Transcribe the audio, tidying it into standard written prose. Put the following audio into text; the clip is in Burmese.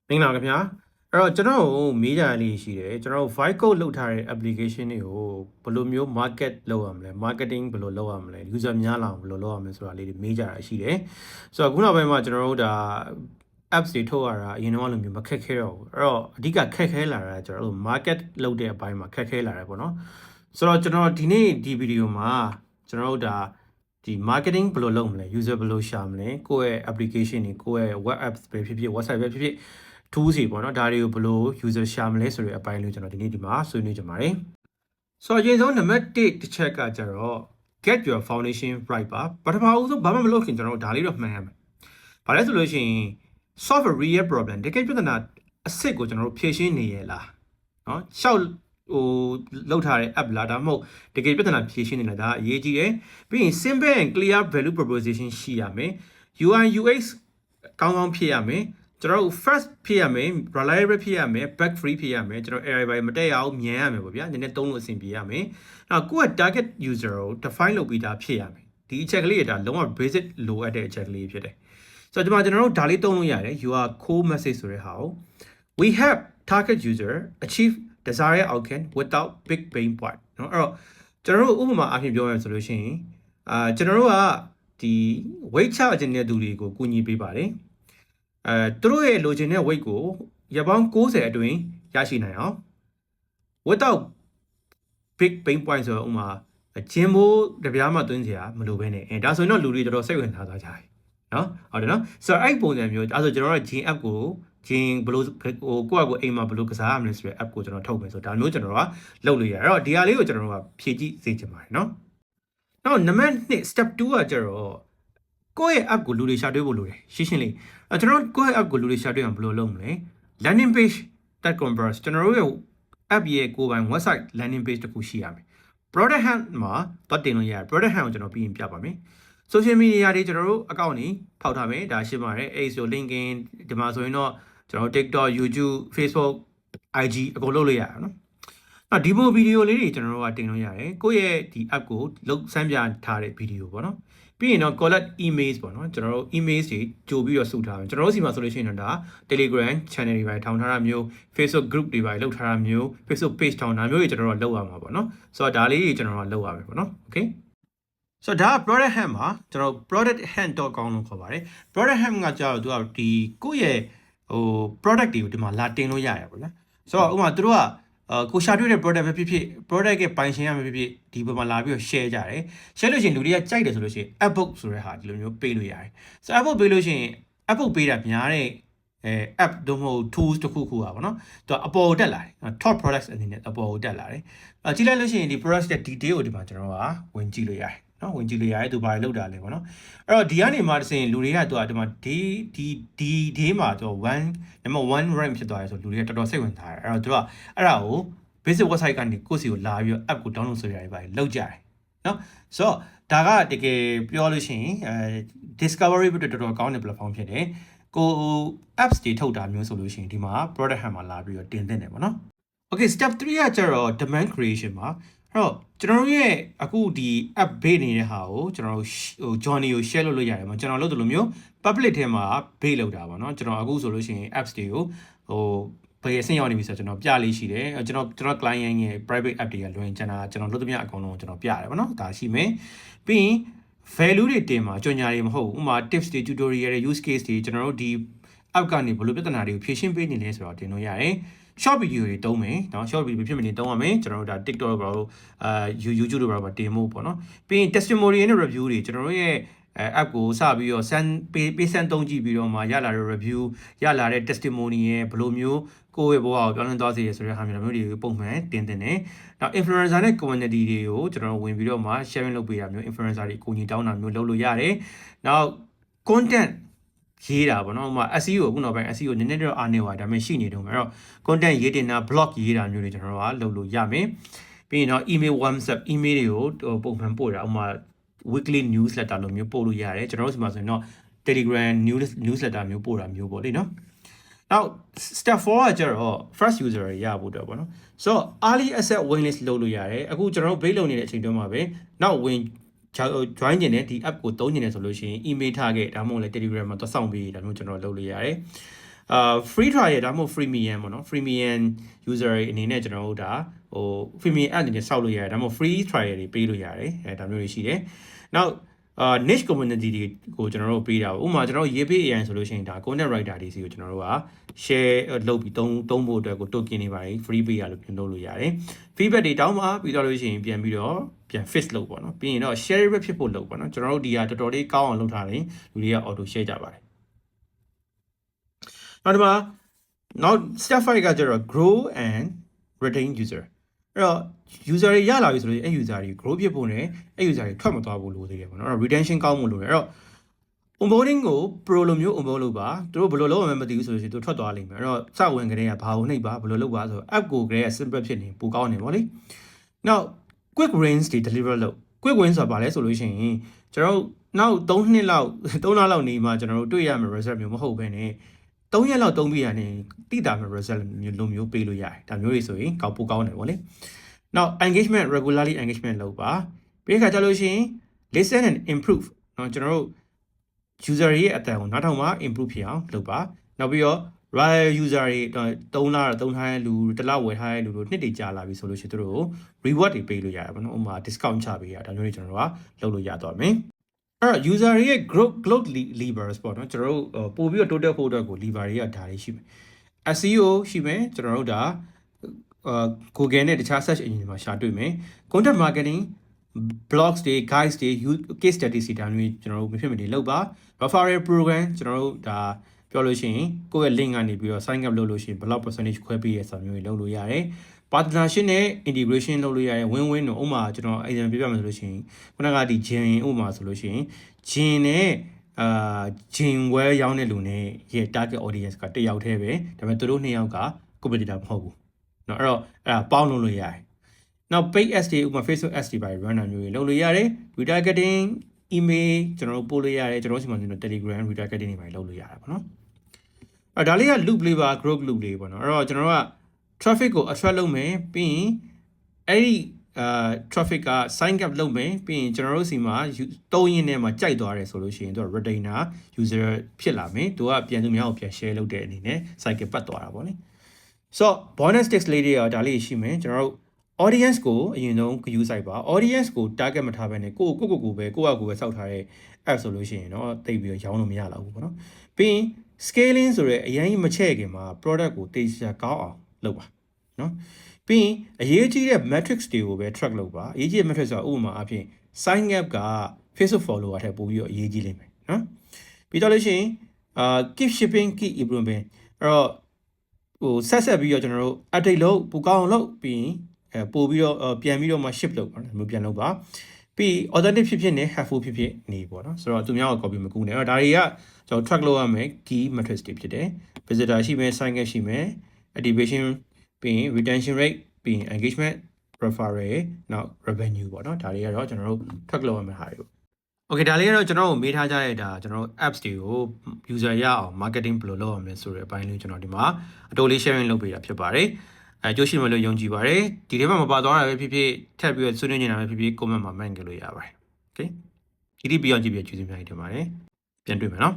မင်္ဂလာပါခင်ဗျာအဲ့တော့ကျွန်တော်တို့မေးကြရလေးရှိတယ်ကျွန်တော်တို့ Vibe Code လုပ်ထားတဲ့ application တွေကိုဘယ်လိုမျိုး market လုပ်ရမလဲ marketing ဘယ်လိုလုပ်ရမလဲ user များလာအောင်ဘယ်လိုလုပ်ရမလဲဆိုတာလေးတွေမေးကြရရှိတယ်ဆိုတော့ခုနောက်ပိုင်းမှာကျွန်တော်တို့ဒါ apps တွေထုတ်ရတာအရင်တော့လိုမျိုးမခက်ခဲတော့ဘူးအဲ့တော့အဓိကခက်ခဲလာတာကျွန်တော်တို့ market လုပ်တဲ့အပိုင်းမှာခက်ခဲလာတယ်ပေါ့နော်ဆိုတော့ကျွန်တော်ဒီနေ့ဒီဗီဒီယိုမှာကျွန်တော်တို့ဒါဒီ marketing ဘယ်လိုလုပ်မလဲ user ဘယ်လိုရှာမလဲကိုယ့်ရဲ့ application တွေကိုယ့်ရဲ့ web apps ပဲဖြစ်ဖြစ် website ပဲဖြစ်ဖြစ်tools တွေပေါ့နော်ဒါတွေကိုဘယ်လို user ရှာမလဲဆိုတဲ့အပိုင်းလို့ကျွန်တော်ဒီနေ့ဒီမှာဆွေးနွေးကြပါတယ်ဆိုတော့အရင်ဆုံးနံပါတ်1တစ်ချက်ကကြတော့ get your foundation right ပါပထမဦးဆုံးဘာမှမလုပ်ခင်ကျွန်တော်တို့ဒါလေးတော့မှန်ရမယ်ဘာလဲဆိုလို့ရှိရင် solve a real problem တကယ်ပြဿနာအစစ်ကိုကျွန်တော်တို့ဖြေရှင်းနေရလားနော်ရှောက်လောက်ထားတဲ့ app လားဒါမှမဟုတ်တကယ်ပြဿနာဖြေရှင်းနေတာဒါအရေးကြီးတယ်ပြီးရင် simple and clear value proposition ရှိရမယ် UI UX ကောင်းကောင်းဖြည့်ရမယ်ကျွန်တော်တို့ first ဖြစ်ရမယ် reliable ဖြစ်ရမယ် back free ဖြစ်ရမယ်ကျွန်တော် error ပဲမတက်ရအောင်မြန်ရမယ်ပေါ့ဗျာနည်းနည်းသုံးလို့အဆင်ပြေရမယ်နောက်ကိုယ့်ရဲ့ target user ကို define လုပ်ပြီးသားဖြစ်ရမယ်ဒီအချက်ကလေးကဒါလုံးဝ basic လိုအပ်တဲ့အချက်ကလေးဖြစ်တယ်ဆိုတော့ကျွန်တော်တို့ဒါလေးသုံးလို့ရတယ် you are core message ဆိုတဲ့ဟာကို we have target user achieve desired outcome without big pain point เนาะအဲ့တော့ကျွန်တော်တို့ဥပမာအဖြစ်ပြောရမယ်ဆိုလို့ရှိရင်ကျွန်တော်တို့ကဒီ weight ချခြင်းတဲ့သူတွေကိုကူညီပေးပါတယ်သူတို့ရဲ့လိုချင်တဲ့ weight ကိုရက်ပေါင်း60အတွင်းရရှိနိုင်အောင် without big pain point ဆိုတော့ဥမာဂျင်မိုးတပြားမှသွင်းစရာမလိုဘဲနဲ့ဒါဆိုရင်တော့လူတွေတော်တော်စိတ်ဝင်စားသွားကြတယ်နော်ဟုတ်တယ်နော်ဆိုတော့အဲ့ပုံစံမျိုးအဲ့ဆိုကျွန်တော်တို့ဂျင် app ကိုဂျင်ဘလို့ကိုယ့်အကိုအိမ်မှာဘလို့ကစားရမလဲဆိုတဲ့ app ကိုကျွန်တော်ထုတ်မယ်ဆိုဒါမျိုးကျွန်တော်တို့ကလုပ်လို့ရတယ်အဲ့တော့ဒီဟာလေးကိုကျွန်တော်တို့ကဖြည့်ကြည့်စေချင်ပါတယ်နော်နောက်နံပါတ်2 step 2ကကျတော့ကိုယ့်ရဲ့ app ကိုလူတွေရှာတွေ့ဖို့လိုတယ်ရှင်းရှင်းလေးကျွန်တော်တို့ကိုယ့်ရဲ့ app ကိုလူတွေရှာတွေ့အောင်ဘယ်လိုလုပ်မလဲ landing page converse ကျွန်တော်တို့ရဲ့ app ရဲ့ကိုယ်ပိုင် website landing page တခုရှိရမယ် product hunt မှာတော့တင်လို့ရတယ် product hunt ကိုကျွန်တော်ပြီးရင်ပြပါမယ် social media တွေကျွန်တော်တို့ account တွေဖောက်ထားမယ်ဒါရှင်းပါတယ်အဲ့ဆို LinkedIn ဒီမှာဆိုရင်တော့ကျွန်တော် TikTok YouTube Facebook IG အကုန်လုပ်လို့ရတယ်နော်နောက်ဒီဗီဒီယိုလေးတွေကျွန်တော်တို့ကတင်လို့ရတယ်ကိုယ့်ရဲ့ဒီ app ကိုလုတ်စမ်းပြထားတဲ့ဗီဒီယိုပေါ့နော်ပြီးရင်တော့ collect emails ပေါ့နော်ကျွန်တော်တို့ emails တွေကြိုပြီးတော့စုထားမယ်ကျွန်တော်တို့စီမှာဆိုလို့ရှိရင်တော့ဒါ Telegram channel တွေပါထောင်ထားတာမျိုး Facebook group တွေပါလုပ်ထားတာမျိုး Facebook page ထောင်တာမျိုးတွေကျွန်တော်တို့လုပ်ရမှာပေါ့နော်ဆိုတော့ဒါလေးတွေကျွန်တော်တို့လုပ်ရမယ်ပေါ့နော် okay ဆိုတော့ဒါ product hunt မှာကျွန်တော် product hunt.com လို့ခေါ်ပါတယ် product hunt ကကြာတော့သူကဒီကိုယ့်ရဲ့product တွေကိုဒီမှာလာတင်လို့ရတယ်ပေါ့နော်ဆိုတော့ဥပမာသူတို့ကကိုရှာတွေ့တဲ့ product ပဲဖြစ်ဖြစ် product ရဲ့ပိုင်ရှင်ရမယ်ဖြစ်ဖြစ်ဒီဘက်မှာလာပြီးတော့ share ကြတယ် share လို့ရှိရင်လူတွေကကြိုက်တယ်ဆိုလို့ရှိရင် app book ဆိုတဲ့ဟာဒီလိုမျိုးပေးလို့ရတယ်ဆိုတော့ app book ပေးလို့ရှိရင် app book ပေးတာများတဲ့app တို့မဟုတ် tools တစ်ခုခုပါဗောနော်သူကအပေါ်ကိုတက်လာတယ် top products အနေနဲ့အပေါ်ကိုတက်လာတယ်ကြည့်လိုက်လို့ရှိရင်ဒီ product ရဲ့ detail ကိုဒီမှာကျွန်တော်ကဝင်ကြည့်လို့ရတယ်နော်ဝင်ကြည့်လို့ရတယ်သူဘာတွေလောက်တာလဲဗောနော်အဲ့တော့ဒီကနေမှတစ်စင်လူတွေကသူကဒီမှာဒီမှာသူကnumber 1 rank ဖြစ်သွားတယ်ဆိုလူတွေကတော်တော်စိတ်ဝင်စားတယ်အဲ့တော့သူကအဲ့ဒါကို basic website ကနေကိုယ့်စီကိုလာပြီးတော့ app ကို download ဆိုရတယ်ပါတယ်လောက်ကြတယ်နော်ဆိုတော့ဒါကတကယ်ပြောလို့ရှိရင်discovery ဘက်တော်တော်ကောင်းတဲ့ platform ဖြစ်တယ်ကို apps တွေထုတ်တာမျိုးဆိုလို့ရှိရင်ဒီမှာ product hunt မှာလာပြီးတော့တင်သင့်တယ်ဗောနော် okay step 3ကကျတော့ demand creation ပါအဲ့တော့ကျွန်တော်တို့ရဲ့အခုဒီ app ဘေးနေတဲ့ဟာကိုကျွန်တော်တို့Johnny ကို share လုပ်လို့ရတယ်မှာကျွန်တော်လုပ်တယ်လို့မျိုး public ထဲမှာဘေးလောက်တာပါเนาะကျွန်တော်အခုဆိုလို့ရှိရင် apps တွေကိုဘယ်အဆင့်ရောက်နေပြီဆိုတော့ကျွန်တော်ပြလေးရှိတယ်ကျွန်တော် client ရဲ့ private app တွေကလွင်ကျန်တာကျွန်တော်လုပ်သမျှအကုန်လုံးကျွန်တော်ပြရတယ်ဗောနော်ဒါရှိမယ်ပြီးရင် value တွေတင်မှာကြော်ညာတွေမဟုတ်ဘူးဥပမာ tips တွေ tutorial တွေ use case တွေကျွန်တော်တို့ဒီ app ကနေဘယ်လိုပြဿနာတွေကိုဖြေရှင်းပေးနေလဲဆိုတော့တင်လို့ရတယ်short video တွေတုံးမယ်เนาะ short video ဖြစ်မနေတုံးရမယ်ကျွန်တော်တို့ဒါ TikTok ဘာလို့YouTube တို့ဘာလို့တင်ဖို့ပေါ့เนาะပြီးရင် testimony နဲ့ review တွေကျွန်တော်တို့ရဲ့app ကိုစပြီးတော့ ပေးစမ်းသုံးကြည့်ပြီးတော့မှရလာတဲ့ review ရလာတဲ့ testimony ရဲ့ဘယ်လိုမျိုးကိုယ့်ရဲ့ဘဝကိုပြောင်းလဲသွားစေရဆိုတဲ့ဟာမျိုးတွေကိုပုံမှန်တင်တယ်။နောက် influencer နဲ့ community တွေကိုကျွန်တော်ဝင်ပြီးတော့မှ sharing လုပ်ပေးတာမျိုး influencer တွေကိုညီတောင်းတာမျိုးလုပ်လို့ရတယ်။နောက် contentရေးတာပေါ့နော်ဥပမာ SEO အခုနောက်ပိုင်း SEO နည်းနည်းတော့အားနေပါတယ်ဒါပေမဲ့ရှိနေတော့မယ်အဲ့တော့ content ရေးတင်တာ blog ရေးတာမျိုးတွေကျွန်တော်တို့ကလုပ်လို့ရမယ်ပြီးရင်တော့ email WhatsApp email တွေကိုပုံမှန်ပို့တာဥပမာ weekly newsletter လိုမျိုးပို့လို့ရတယ်ကျွန်တော်တို့ဒီမှာဆိုရင်တော့ Telegram newsletter မျိုးပို့တာမျိုးပေါ့လေနော်နောက် step 4ကကျတော့ first user တွေရဖို့တော့ပေါ့နော်ဆိုတော့ early access waitlist လုပ်လို့ရတယ်အခုကျွန်တော်တို့ base လုပ်နေတဲ့အချိန်တုန်းမှာပဲနောက်ဝင်join ကျင်တဲ့ဒီ app ကိုသုံးကျင်တယ်ဆိုလို့ရှိရင် email ထားခဲ့ဒါမှမဟုတ်လည်း Telegram မှာသွားဆောင်ပေးဒါမျိုးကျွန်တော်လုပ်လို့ရတယ် free trial ရဒါမှမဟုတ် freemium ပေါ့နော် freemium user တွေအနေနဲ့ကျွန်တော်တို့ဒါဟို freemium app အနေနဲ့စောက်လို့ရတယ်ဒါမှမဟုတ် free trial တွေပေးလို့ရတယ်ဒါမျိုးတွေရှိတယ်နောက်niche community တွေကိုကျွန်တော်တို့ပေးတာပေါ့ဥပမာကျွန်တော်တို့ရေးပေး AI ဆိုလို့ရှိရင်ဒါ content writer တွေစီကိုကျွန်တော်တို့က share လုပ်ပြီးသုံးဖို့အတွက်ကို token တွေပါတယ် free ပေးရလို့ပြန်လုပ်လို့ရတယ် feedback တွေတောင်းပါပြီးတော့လို့ရှိရင်ပြန်ပြီးတော့ပြန် fix လုပ်ပေါ့နော်ပြီးရင်တော့ share ဖြစ်ဖို့လုပ်ပေါ့နော်ကျွန်တော်တို့ဒီဟာတော်တော်လေးကောင်းအောင်လုပ်ထားတယ်လူတွေက auto share ကြပါတယ်နောက်ဒီမှာနောက် step 5ကကျတော့ grow and retain user အဲ့တော့ user တွေရလာပြီဆိုလို့အဲ့ user တွေ grow ဖြစ်ဖို့နဲ့အဲ့ user တွေထွက်မသွားဖို့လိုသေးတယ်ပေါ့နော်အဲ့တော့ retention ကောင်းဖို့လိုတယ်အဲ့တော့ onboarding ကို pro လိုမျိုး onboard လုပ်ပါသူတို့ဘယ်လိုလုပ်ရမလဲမသိဘူးဆိုလို့ရှိရင်သူထွက်သွားလိမ့်မယ်အဲ့တော့စဝင်ကလေးကဘာကိုနှိပ်ပါဘယ်လိုလုပ်ပါဆိုတော့ app ကိုကလေးက simple ဖြစ်နေပိုကောင်းနေပေါ့လေနောက် quick wins တွေ deliver လုပ် quick wins ဆိုတာဘာလဲဆိုလို့ရှိရင်ကျွန်တော်တို့နောက်3နှစ်လောက်3လလောက်နေမှကျွန်တော်တို့တွေ့ရမယ့် result မျိုးမဟုတ်ဘဲနဲ့3ရက်လောက်သုံးပြီးရတယ်တိတာမဲ့ result မျိုးလိုမျိုးပေးလို့ရတယ်ဒါမျိုးတွေဆိုရင်ကောက်ပိုကောင်းတယ်ပေါ့လေနောက် engagement regularly engagement လုပ်ပါပြီးခါကြလို့ရှိရင် listen and improve เนาะကျွန်တော်တို့ user ရဲ့အတန်ကိုနောက်ထောင်မှာ improve ဖြစ်အောင်လုပ်ပါနောက်ပြီးတော့ trial user တွေ3လသုံးထားတဲ့လူတစ်လဝယ်ထားတဲ့လူတို့နှစ်တည်ကြာလာပြီဆိုလို့ရှိရင်တို့ reward တွေပေးလို့ရတယ်ပေါ့နော်ဥပမာ discount ချပေးရဒါမျိုးတွေကျွန်တော်တို့ကလုပ်လို့ရသွားမယ်အဲ့တော့ user ရဲ့ growth levers ပေါ့နော်ကျွန်တော်တို့ပို့ပြီးတော့ total ဖို့အတွက်ကို lever တွေကဒါတွေရှိမယ် SEO ရှိမယ်ကျွန်တော်တို့ဒါGoogle နဲ့တခြား search engine တွေမှာရှာတွေ့မယ် content marketing blogs တွေ guides တွေ case studies တွေဒါမျိုးကျွန်တော်တို့မဖြစ်မနေလုပ်ပါ referral program ကျွန်တော်တို့ဒါပြောလို့ရှိရင်ကိုယ့်ရဲ့ link ကနေပြီးတော့ sign up လုပ်လို့ရှိရင် block percentage ခွဲပေးရဆိုမျိုးတွေလုပ်လို့ရတယ် partnership နဲ့ integration လုပ်လို့ရတယ် win win တော့ဥပမာကျွန်တော် example ပြပြမယ်ဆိုလို့ရှိရင်ခုနကဒီ gin ဥပမာဆိုလို့ရှိရင် gin နဲ့ gin well ရောင်းတဲ့လူနဲ့ရဲ့ target audience ကတစ်ယောက်တည်းပဲဒါပေမဲ့သူတို့နှစ်ယောက်က competitor မဟုတ်ဘူးเนาะအဲ့တော့အဲ့ဒါပေါင်းလုပ်လို့ရတယ်နောက် page ads တွေဥပမာ Facebook ads တွေပါ run တာမျိုးတွေလုပ်လို့ရတယ် retargeting email ကျွန်တော်တို့ပို့လို့ရတယ်ကျွန်တော်တို့စီမှာ Telegram retargeting တွေပါလုပ်လို့ရတယ်ပေါ့နော်အဲ့ဒါလေးက loop လေးပါ group loop လေးပေါ့နော်အဲ့တော့ကျွန်တော်တို့က traffic ကို attract လုပ်မယ်ပြီးရင်အဲ့ဒီtraffic က sign up လုပ်မယ်ပြီးရင်ကျွန်တော်တို့စီမှာသုံးရင်းနဲ့မှာကြိုက်သွားတယ်ဆိုလို့ရှိရင်သူက retainer user ဖြစ်လာမယ်သူကပြန်သူများကိုပြန် share လုပ်တဲ့အနေနဲ့ cycle ပတ်သွားတာပေါ့လေဆိုတော့ bonus tips လေးတွေကဒါလေးရှိမယ်ကျွန်တော်တို့ audience ကိုအရင်ဆုံး use ဆိုင်ပါ audience ကို target မထားဘဲနဲ့ကိုပဲကိုယ့်ဟာကိုယ်ပဲစောက်ထားတဲ့ app ဆိုလို့ရှိရင်တော့တိတ်ပြီးတော့ရောင်းလို့မရတော့ဘူးပေါ့နော်ပြီးရင် scaling ဆိုရဲအရင်မချဲ့ခင်မှာ product ကိုတေချာကောင်းအောင်လုပ်ပါနော်ပြီးရင်အရေးကြီးတဲ့ metrics တွေကိုပဲ track လုပ်ပါအရေးကြီးတဲ့ metrics ဆိုတာဥပမာအဖြစ် sign up က Facebook follower ထက်ပိုပြီးတော့အရေးကြီးလိမ့်မယ်နော်ပြီးတော့လို့ရှိရင်keep shipping keep improving အဲ့တော့ဟိုဆက်ပြီးတော့ကျွန်တော်တို့ update လုပ်ပိုကောင်းအောင်လုပ်ပြီးရင်ပို့ပြီးတော့ပြန်ပြီးတော့မှ ship လုပ်ပါမျိုးပြန်လုပ်ပါပြီး authentic ဖြစ်နေ helpful ဖြစ်နေပေါ့နော်ဆိုတော့သူများကို copy မကူနဲ့အဲ့တော့ဒါတွေကကျွန်တော် track လုပ်ရမယ် key metrics တွေဖြစ်တယ် visitor ရှိမယ် sign up ရှိမယ် activation ပြီးရင် retention rate ပြီးရင် engagement referral နောက် revenue ပေါ့နော်ဒါတွေကတော့ကျွန်တော်တို့ track လုပ်ရမယ့်ဟာတွေပေါ့ Okay ဒါလေးကတော့ကျွန်တော်တို့မေးထားကြတဲ့ဒါကျွန်တော်တို့ apps တွေကို user ရအောင် marketing ဘယ်လိုလုပ်ရမလဲဆိုတဲ့အပိုင်းလေးကျွန်တော်ဒီမှာအတိုးလေး sharing လုပ်ပေးတာဖြစ်ပါတယ်ကြိုးရှိမယ်လို့ယုံကြည်ပါတယ်ဒီထဲမှာမပါသွားတာပဲဖြစ်ဖြစ်ထပ်ပြီးတော့ဆွေးနွေးနေတာပဲဖြစ်ဖြစ် comment မှာ comment ကြလို့ရပါတယ် Okay ဒီပြီးအောင်ကြည့်ပြီးကျေးဇူးများတင်ပါတယ်ပြန်တွေ့မယ်နော်